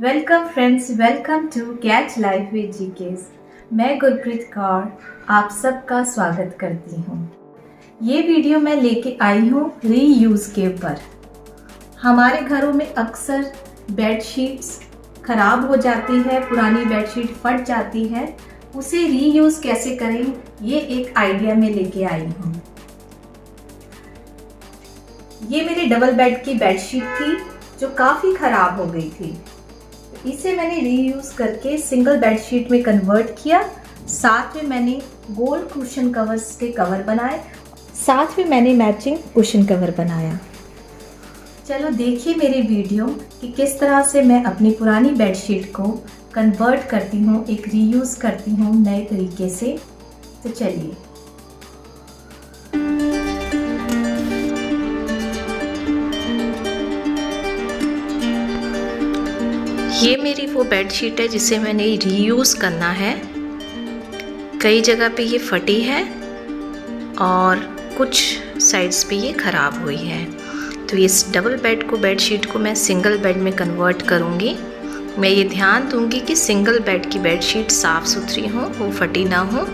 Welcome friends, welcome to catch life with GKs. मैं गुरप्रीत कौर आप सबका स्वागत करती हूँ। ये वीडियो मैं लेके आई हूँ रीयूज़ के ऊपर। हमारे घरों में अक्सर बेडशीट्स ख़राब हो जाती है, पुरानी बेडशीट फट जाती है, उसे रीयूज़ कैसे करें ये एक आइडिया मैं लेके आई हूँ। ये मेरे डबल बेड की बेडशीट थी जो काफ़ी ख़राब हो गई थी। इसे मैंने रीयूज़ करके सिंगल बेडशीट में कन्वर्ट किया। साथ में मैंने गोल्ड कुशन कवर्स के कवर बनाए, साथ में मैंने मैचिंग कुशन कवर बनाया। चलो देखिए मेरी वीडियो कि किस तरह से मैं अपनी पुरानी बेडशीट को कन्वर्ट करती हूँ, एक रीयूज़ करती हूँ नए तरीके से। तो चलिए। ये मेरी वो बेडशीट है जिसे मैंने रीयूज़ करना है। कई जगह पे ये फटी है और कुछ साइड्स पे ये ख़राब हुई है। तो इस डबल बेड को बेडशीट को मैं सिंगल बेड में कन्वर्ट करूँगी। मैं ये ध्यान दूँगी कि सिंगल बेड की बेडशीट साफ़ सुथरी हो, वो फटी ना हो।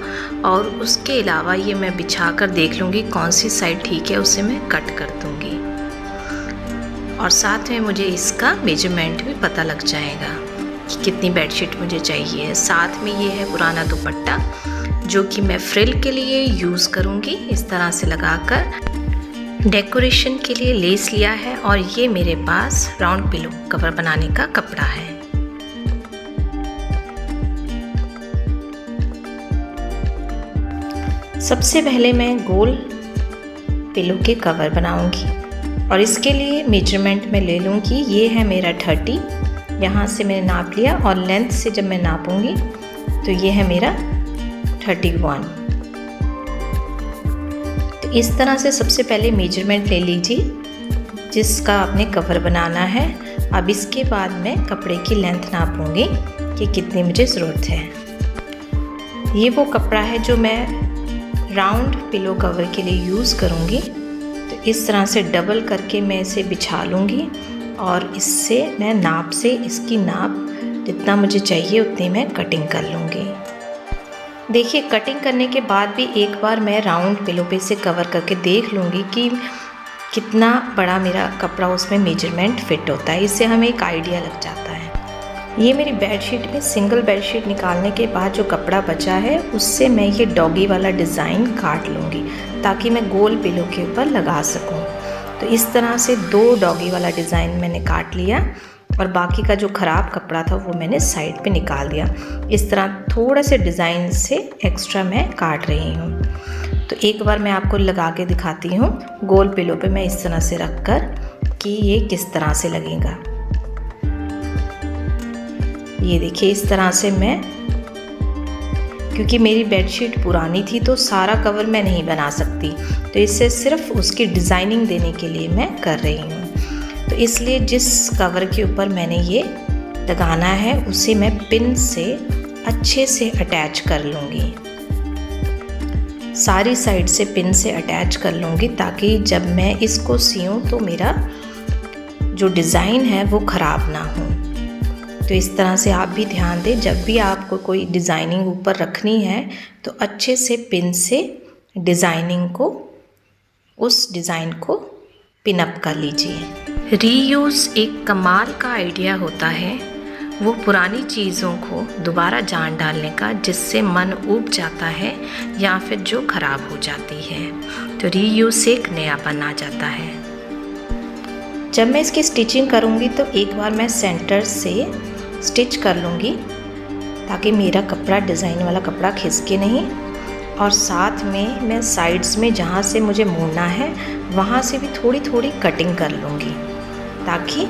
और उसके अलावा ये मैं बिछा कर देख लूँगी कौन सी साइड ठीक है, उसे मैं कट कर दूँगी। और साथ में मुझे इसका मेजरमेंट भी पता लग जाएगा कि कितनी बेडशीट मुझे चाहिए। साथ में ये है पुराना दुपट्टा जो कि मैं फ्रिल के लिए यूज़ करूँगी। इस तरह से लगाकर डेकोरेशन के लिए लेस लिया है। और ये मेरे पास राउंड पिलो कवर बनाने का कपड़ा है। सबसे पहले मैं गोल पिलो के कवर बनाऊँगी और इसके लिए मेजरमेंट में ले लूँगी। ये है मेरा 30, यहाँ से मैंने नाप लिया और लेंथ से जब मैं नापूंगी तो ये है मेरा 31। तो इस तरह से सबसे पहले मेजरमेंट ले लीजिए जिसका आपने कवर बनाना है। अब इसके बाद मैं कपड़े की लेंथ नापूंगी कि कितनी मुझे ज़रूरत है। ये वो कपड़ा है जो मैं राउंड पिलो कवर के लिए यूज़ करूँगी। इस तरह से डबल करके मैं इसे बिछा लूँगी और इससे मैं नाप से इसकी नाप जितना मुझे चाहिए उतनी मैं कटिंग कर लूँगी। देखिए, कटिंग करने के बाद भी एक बार मैं राउंड पिलो पे से कवर करके देख लूँगी कि कितना बड़ा मेरा कपड़ा उसमें मेजरमेंट फिट होता है। इससे हमें एक आइडिया लग जाता है। ये मेरी बेडशीट में सिंगल बेडशीट निकालने के बाद जो कपड़ा बचा है उससे मैं ये डॉगी वाला डिज़ाइन काट लूँगी ताकि मैं गोल पिलो के ऊपर लगा सकूँ। तो इस तरह से 2 डॉगी वाला डिज़ाइन मैंने काट लिया और बाकी का जो ख़राब कपड़ा था वो मैंने साइड पे निकाल दिया। इस तरह थोड़ा से डिज़ाइन से एक्स्ट्रा मैं काट रही हूँ। तो एक बार मैं आपको लगा के दिखाती हूँ गोल पिलो पे मैं इस तरह से रख कर कि ये किस तरह से लगेगा। ये देखिए, इस तरह से मैं, क्योंकि मेरी बेडशीट पुरानी थी तो सारा कवर मैं नहीं बना सकती, तो इससे सिर्फ उसकी डिज़ाइनिंग देने के लिए मैं कर रही हूँ। तो इसलिए जिस कवर के ऊपर मैंने ये लगाना है उसे मैं पिन से अच्छे से अटैच कर लूँगी। सारी साइड से पिन से अटैच कर लूँगी ताकि जब मैं इसको सियूँ तो मेरा जो डिज़ाइन है वो ख़राब ना हो। तो इस तरह से आप भी ध्यान दें, जब भी आपको कोई डिज़ाइनिंग ऊपर रखनी है तो अच्छे से पिन से डिज़ाइनिंग को, उस डिज़ाइन को पिन अप कर लीजिए। रीयूज़ एक कमाल का आइडिया होता है, वो पुरानी चीज़ों को दोबारा जान डालने का जिससे मन ऊब जाता है या फिर जो ख़राब हो जाती है। तो रीयूज़ से एक नयापन आ जाता है। जब मैं इसकी स्टिचिंग करूँगी तो एक बार मैं सेंटर से स्टिच कर लूँगी ताकि मेरा कपड़ा, डिज़ाइन वाला कपड़ा खिसके नहीं। और साथ में मैं साइड्स में जहाँ से मुझे मोड़ना है वहाँ से भी थोड़ी थोड़ी कटिंग कर लूँगी ताकि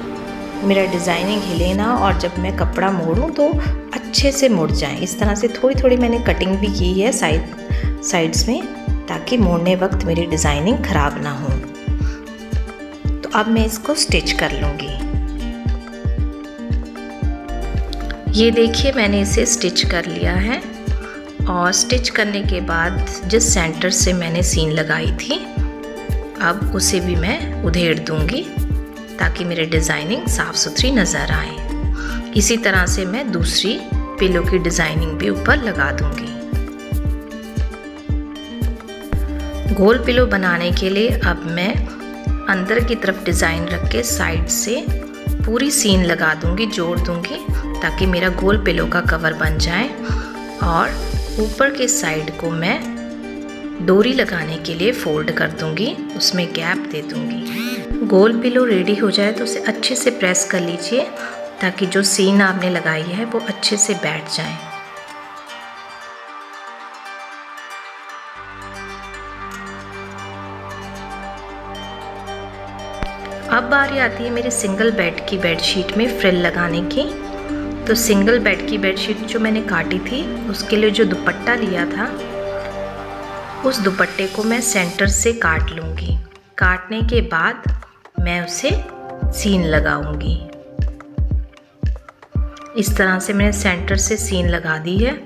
मेरा डिज़ाइनिंग हिले ना और जब मैं कपड़ा मोड़ूँ तो अच्छे से मुड़ जाए। इस तरह से थोड़ी थोड़ी मैंने कटिंग भी की है साइड्स में ताकि मोड़ने वक्त मेरी डिज़ाइनिंग ख़राब ना हो। तो अब मैं इसको स्टिच कर लूँगी। ये देखिए, मैंने इसे स्टिच कर लिया है और स्टिच करने के बाद जिस सेंटर से मैंने सीन लगाई थी अब उसे भी मैं उधेड़ दूँगी ताकि मेरी डिज़ाइनिंग साफ़ सुथरी नज़र आए। इसी तरह से मैं दूसरी पिलो की डिज़ाइनिंग भी ऊपर लगा दूंगी। गोल पिलो बनाने के लिए अब मैं अंदर की तरफ डिज़ाइन रख के साइड से पूरी सीन लगा दूंगी, जोड़ दूंगी, ताकि मेरा गोल पिलो का कवर बन जाए। और ऊपर के साइड को मैं डोरी लगाने के लिए फोल्ड कर दूंगी, उसमें गैप दे दूंगी। गोल पिलो रेडी हो जाए तो उसे अच्छे से प्रेस कर लीजिए, ताकि जो सीन आपने लगाई है वो अच्छे से बैठ जाए। अब बारी आती है मेरी सिंगल बेड की बेडशीट में फ्रिल लगाने की। तो सिंगल बेड की बेडशीट जो मैंने काटी थी, उसके लिए जो दुपट्टा लिया था, उस दुपट्टे को मैं सेंटर से काट लूँगी। काटने के बाद मैं उसे सीन लगाऊंगी। इस तरह से मैंने सेंटर से सीन लगा दी है।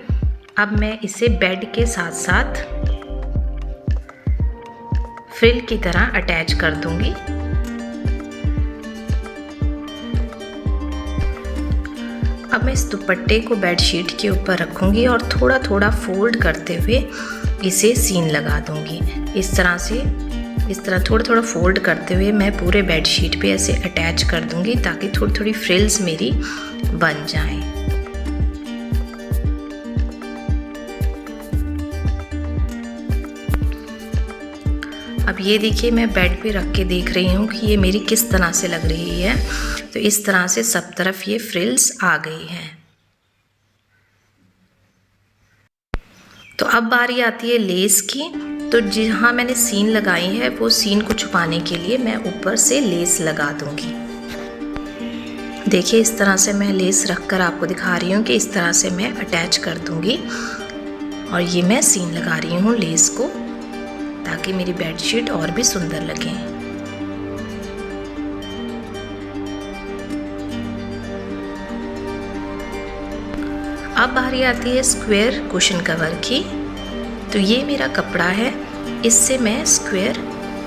अब मैं इसे बेड के साथ साथ फ्रिल की तरह अटैच कर दूंगी। अब मैं इस दुपट्टे को बेडशीट के ऊपर रखूंगी और थोड़ा थोड़ा फोल्ड करते हुए इसे सीन लगा दूंगी। इस तरह थोड़ा थोड़ा फोल्ड करते हुए मैं पूरे बेडशीट पे ऐसे अटैच कर दूंगी, ताकि थोड़ी थोड़ी फ्रिल्स मेरी बन जाएं। अब ये देखिए, मैं बेड पे रख के देख रही हूँ कि ये मेरी किस तरह से लग रही है। तो इस तरह से सब तरफ ये फ्रिल्स आ गई हैं। तो अब बारी आती है लेस की। तो जहाँ मैंने सीन लगाई है वो सीन को छुपाने के लिए मैं ऊपर से लेस लगा दूंगी। देखिए, इस तरह से मैं लेस रखकर आपको दिखा रही हूँ कि इस तरह से मैं अटैच कर दूंगी। और ये मैं सीन लगा रही हूँ लेस को, ताकि मेरी बेडशीट और भी सुंदर लगे। अब बारी आती है स्क्वायर कुशन कवर की। तो ये मेरा कपड़ा है, इससे मैं स्क्वायर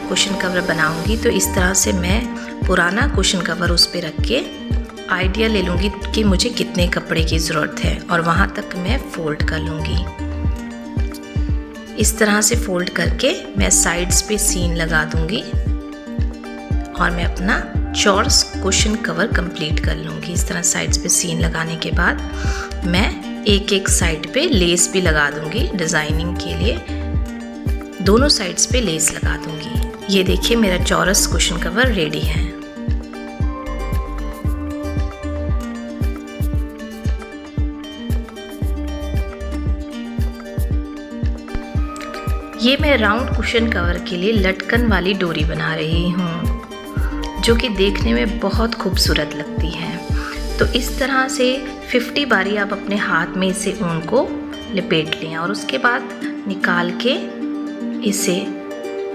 कुशन कवर बनाऊंगी। तो इस तरह से मैं पुराना कुशन कवर उस पर रख के आइडिया ले लूँगी कि मुझे कितने कपड़े की ज़रूरत है, और वहाँ तक मैं फ़ोल्ड कर लूँगी। इस तरह से फ़ोल्ड करके मैं साइड्स पे सीन लगा दूँगी और मैं अपना चौरस कुशन कवर कंप्लीट कर लूँगी। इस तरह साइड्स पे सीन लगाने के बाद मैं एक एक साइड पे लेस भी लगा दूँगी डिज़ाइनिंग के लिए। दोनों साइड्स पे लेस लगा दूँगी। ये देखिए, मेरा चौरस कुशन कवर रेडी है। ये मैं राउंड कुशन कवर के लिए लटकन वाली डोरी बना रही हूँ, जो कि देखने में बहुत खूबसूरत लगती है। तो इस तरह से 50 बारी आप अपने हाथ में इसे ऊन को लपेट लें और उसके बाद निकाल के इसे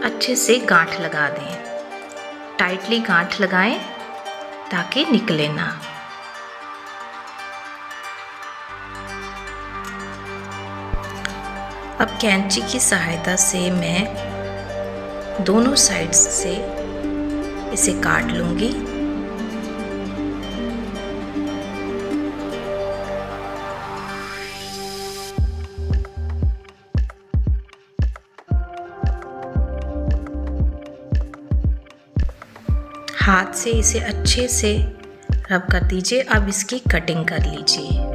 अच्छे से गांठ लगा दें। टाइटली गांठ लगाएं ताकि निकले ना। अब कैंची की सहायता से मैं दोनों साइड्स से इसे काट लूँगी। हाथ से इसे अच्छे से रब कर दीजिए। अब इसकी कटिंग कर लीजिए।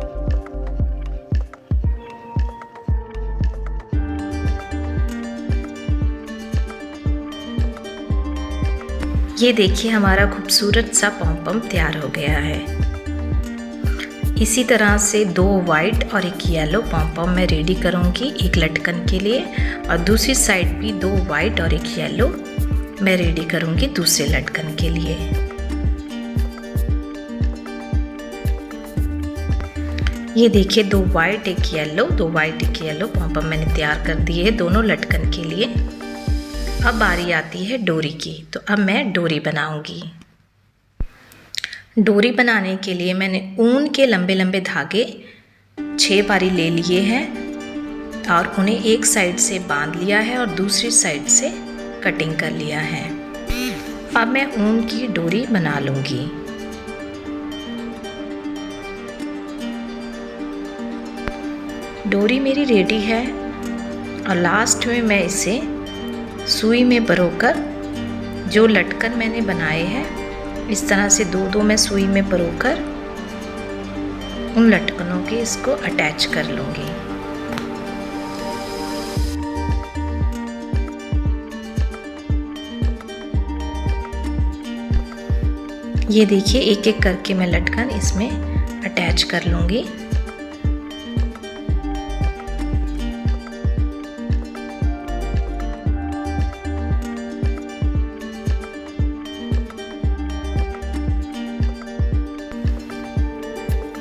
ये देखिए, हमारा खूबसूरत सा पॉम तैयार हो गया है। इसी तरह से 2 वाइट और 1 येलो पॉम मैं रेडी करूँगी एक लटकन के लिए, और दूसरी साइड भी 2 वाइट और 1 येलो मैं रेडी करूँगी दूसरे लटकन के लिए। ये देखिए, 2 वाइट 1 येलो, 2 वाइट 1 येलो पॉम मैंने तैयार कर दिए दोनों लटकन के लिए। अब बारी आती है डोरी की। तो अब मैं डोरी बनाऊंगी। डोरी बनाने के लिए मैंने ऊन के लंबे लंबे धागे 6 बारी ले लिए हैं और उन्हें एक साइड से बांध लिया है और दूसरी साइड से कटिंग कर लिया है। अब मैं ऊन की डोरी बना लूँगी। डोरी मेरी रेडी है और लास्ट में मैं इसे सुई में परोकर जो लटकन मैंने बनाए हैं इस तरह से दो मैं सुई में परोकर उन लटकनों के इसको अटैच कर लूँगी। ये देखिए एक एक करके मैं लटकन इसमें अटैच कर लूँगी।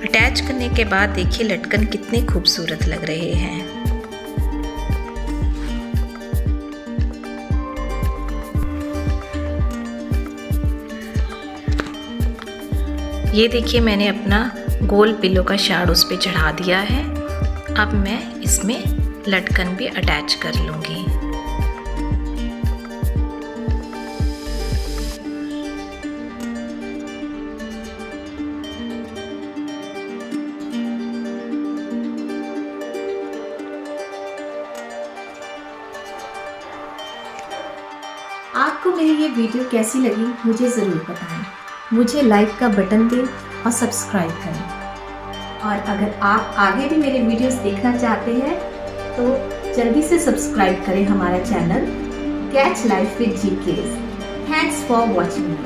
अटैच करने के बाद देखिए लटकन कितने खूबसूरत लग रहे हैं। ये देखिए मैंने अपना गोल पिलो का शार्ड उस पे चढ़ा दिया है। अब मैं इसमें लटकन भी अटैच कर लूँगी। आपको मेरी ये वीडियो कैसी लगी मुझे ज़रूर बताएं। मुझे लाइक का बटन दें और सब्सक्राइब करें। और अगर आप आगे भी मेरे वीडियोस देखना चाहते हैं तो जल्दी से सब्सक्राइब करें हमारा channel catch life with GKs. Thanks for watching.